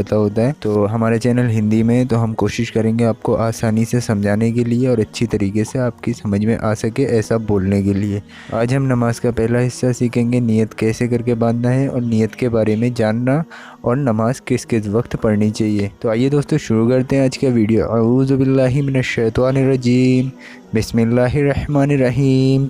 पता होता है। तो हमारा चैनल हिंदी में है, तो हम कोशिश करेंगे आपको आसानी से समझाने के लिए और अच्छी तरीके से आपकी समझ में आ सके ऐसा बोलने के लिए। आज हम नमाज का पहला हिस्सा सीखेंगे, नियत कैसे करके बांधना है और नियत के बारे में जानना और नमाज किस किस वक्त पढ़नी चाहिए। तो आइए दोस्तों शुरू करते हैं आज का वीडियो। अऊज़ु बिल्लाहि मिनश शैतानिर रजीम, बिस्मिल्लाहिर रहमानिर रहीम।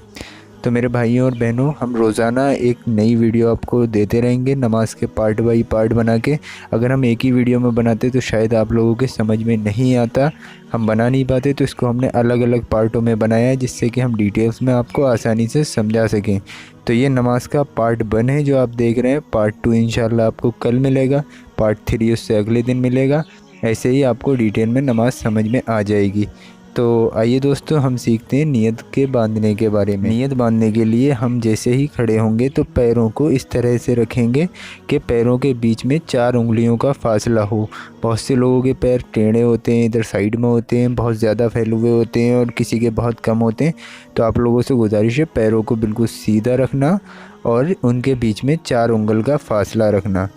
तो मेरे भाइयों और बहनों, हम रोज़ाना एक नई वीडियो आपको देते रहेंगे नमाज के पार्ट बाई पार्ट बना के। अगर हम एक ही वीडियो में बनाते तो शायद आप लोगों के समझ में नहीं आता, हम बना नहीं पाते, तो इसको हमने अलग अलग पार्टों में बनाया है जिससे कि हम डिटेल्स में आपको आसानी से समझा सकें। तो ये नमाज का पार्ट 1 है जो आप देख रहे हैं। पार्ट 2 इंशाल्लाह आपको कल मिलेगा, पार्ट 3 उससे अगले दिन मिलेगा। ऐसे ही आपको डिटेल में नमाज समझ में आ जाएगी। तो आइए दोस्तों हम सीखते हैं नियत के बांधने के बारे में। नियत बांधने के लिए हम जैसे ही खड़े होंगे तो पैरों को इस तरह से रखेंगे कि पैरों के बीच में 4 उंगलियों का फासला हो। बहुत से लोगों के पैर टेढ़े होते हैं, इधर साइड में होते हैं, बहुत ज़्यादा फैले हुए होते हैं और किसी के बहुत कम होते हैं। तो आप लोगों से गुजारिश है पैरों को बिल्कुल सीधा रखना और उनके बीच में 4 उंगल का फासला रखना।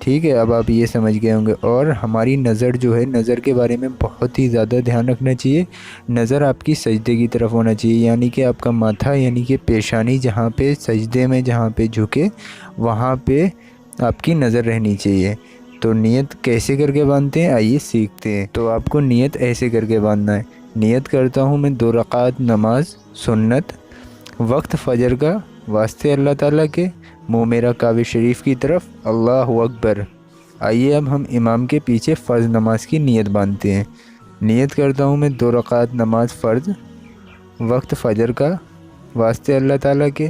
ठीक है, अब आप ये समझ गए होंगे। और हमारी नज़र जो है, नज़र के बारे में बहुत ही ज़्यादा ध्यान रखना चाहिए। नज़र आपकी सजदे की तरफ होना चाहिए, यानी कि आपका माथा यानी कि पेशानी जहाँ पे सजदे में जहाँ पे झुके वहाँ पे आपकी नज़र रहनी चाहिए। तो नियत कैसे करके बांधते हैं आइए सीखते हैं। तो आपको नियत ऐसे करके बांधना है। नियत करता हूँ मैं 2 रकात नमाज सुन्नत, वक्त फ़जर का, वास्ते अल्लाह ताला के, मुँह मेरा काबे शरीफ की तरफ, अल्लाहु अकबर। आइए अब हम इमाम के पीछे फ़र्ज़ नमाज की नियत बांधते हैं। नियत करता हूँ मैं 2 रकात नमाज फ़र्ज़, वक्त फ़जर का, वास्ते अल्लाह ताला के,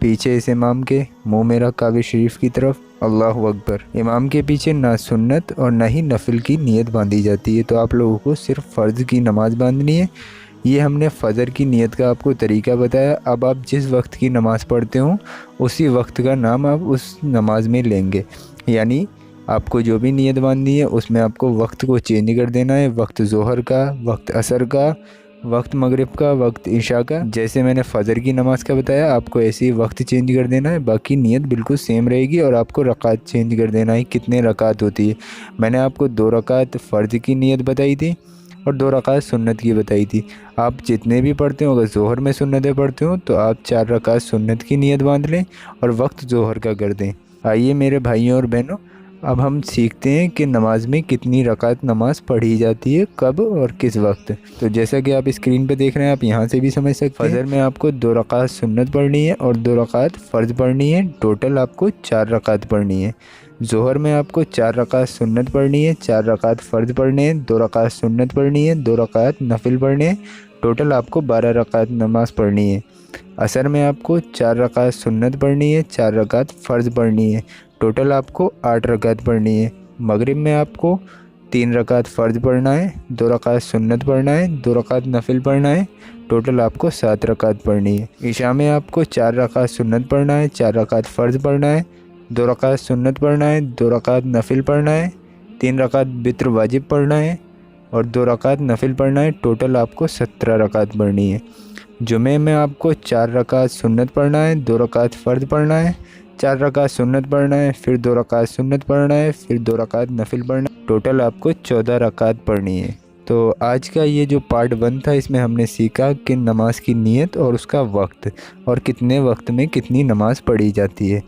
पीछे इस इमाम के, मुँह मेरा काबे शरीफ की तरफ, अल्लाहु अकबर। इमाम के पीछे ना सुन्नत और ना ही नफिल की नियत बांधी जाती है। तो आप लोगों को सिर्फ फ़र्ज़ की नमाज़ बांधनी है। ये हमने फ़जर की नियत का आपको तरीका बताया। अब आप जिस वक्त की नमाज़ पढ़ते हो उसी वक्त का नाम आप उस नमाज में लेंगे। यानी आपको जो भी नियत बांधनी है उसमें आपको वक्त को चेंज कर देना है। वक्त ज़ोहर का, वक्त असर का, वक्त मगरिब का, वक्त इशा का। जैसे मैंने फ़जर की नमाज़ का बताया आपको ऐसे ही वक्त चेंज कर देना है। बाकी नियत बिल्कुल सेम रहेगी और आपको रकात चेंज कर देना है, कितने रकात होती है। मैंने आपको 2 रकात फ़र्ज़ की नियत बताई थी और 2 रकात सुन्नत की बताई थी। आप जितने भी पढ़ते हो, अगर ज़ोहर में सुन्नतें पढ़ते हो तो आप 4 रकात सुन्नत की नियत बांध लें और वक्त ज़ोहर का कर दें। आइए मेरे भाइयों और बहनों, अब हम सीखते हैं कि नमाज में कितनी रकात नमाज पढ़ी जाती है, कब और किस वक्त। तो जैसा कि आप स्क्रीन पे देख रहे हैं, आप यहाँ से भी समझ सकते हैं। फ़जर में आपको 2 रकात सुन्नत पढ़नी है और 2 रकात फ़र्ज़ पढ़नी है। टोटल आपको 4 रकात पढ़नी है। ज़ोहर में आपको 4 रकात सुन्नत पढ़नी है, 4 रकात फ़र्ज़ पढ़ने हैं, 2 रकात सुन्नत पढ़नी है, 2 रकात नफिल पढ़ने हैं। टोटल आपको 12 रकात नमाज़ पढ़नी है। असर में आपको 4 रकात सुन्नत पढ़नी है, 4 रकात फ़र्ज़ पढ़नी है। टोटल आपको 8 रकात पढ़नी है। मगरिब में आपको 3 रकात फ़र्ज़ पढ़ना है, 2 रकात सुन्नत पढ़ना है, 2 रकात नफिल पढ़ना है। टोटल आपको 7 रकात पढ़नी है। इशा में आपको 4 रकात सुन्नत पढ़ना है, 4 रकात फ़र्ज़ पढ़ना है, 2 रकात सुन्नत पढ़ना है, 2 रकात नफिल पढ़ना है, 3 रकात बित्र वाजिब पढ़ना है और 2 रकात नफिल पढ़ना है। टोटल आपको 17 रकात पढ़नी है। जुमे में आपको 4 रकात सुन्नत पढ़ना है, 2 रकात फ़र्ज़ पढ़ना है, 4 रकात सुन्नत पढ़ना है, फिर 2 रकात सुन्नत पढ़ना है, फिर 2 रकात नफिल पढ़ना है। टोटल आपको 14 रकात पढ़नी है। तो आज का ये जो पार्ट 1 था इसमें हमने सीखा कि नमाज की नियत और उसका वक्त और कितने वक्त में कितनी नमाज़ पढ़ी जाती है।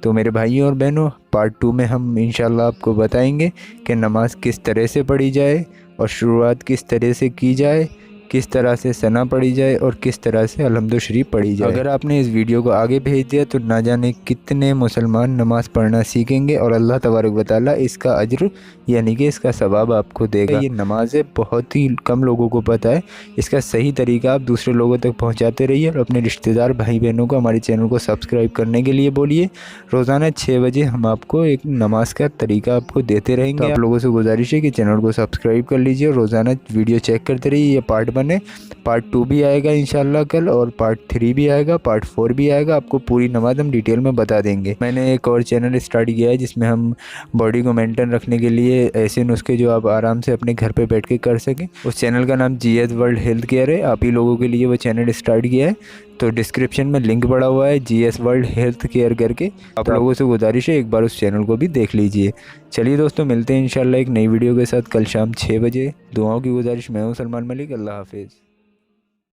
तो मेरे भाइयों और बहनों, पार्ट 2 में हम इंशाल्लाह आपको बताएंगे कि नमाज किस तरह से पढ़ी जाए और शुरुआत किस तरह से की जाए, किस तरह से सना पढ़ी जाए और किस तरह से अलहम्दु शरीफ पढ़ी जाए। अगर आपने इस वीडियो को आगे भेज दिया तो ना जाने कितने मुसलमान नमाज़ पढ़ना सीखेंगे और अल्लाह तबारक व तआला इसका अज्र यानी कि इसका सवाब आपको देगा। ये नमाज़ बहुत ही कम लोगों को पता है। इसका सही तरीका आप दूसरे लोगों तक पहुँचाते रहिए और अपने रिश्तेदार भाई बहनों को हमारे चैनल को सब्सक्राइब करने के लिए बोलिए। रोज़ाना 6 बजे हम आपको एक नमाज का तरीका आपको देते रहेंगे। तो आप लोगों से गुजारिश है कि चैनल को सब्सक्राइब कर लीजिए और रोज़ाना वीडियो चेक करते रहिए। ये पार्ट बने, पार्ट 2 भी आएगा इंशाल्लाह कल और पार्ट 3 भी आएगा, पार्ट 4 भी आएगा। आपको पूरी नमाज हम डिटेल में बता देंगे। मैंने एक और चैनल स्टार्ट किया है जिसमें हम बॉडी को मेंटेन रखने के लिए ऐसे नुस्खे जो आप आराम से अपने घर पे बैठ के कर सकें। उस चैनल का नाम जीएस वर्ल्ड हेल्थ केयर है। आप ही लोगों के लिए वो चैनल स्टार्ट किया है। तो डिस्क्रिप्शन में लिंक पड़ा हुआ है GS वर्ल्ड हेल्थ केयर करके। आप लोगों से गुजारिश है एक बार उस चैनल को भी देख लीजिए। चलिए दोस्तों, मिलते हैं इंशाल्लाह एक नई वीडियो के साथ कल शाम 6 बजे। दुआओं की गुजारिश, मैं हूँ सलमान मलिक। अल्लाह हाफिज़।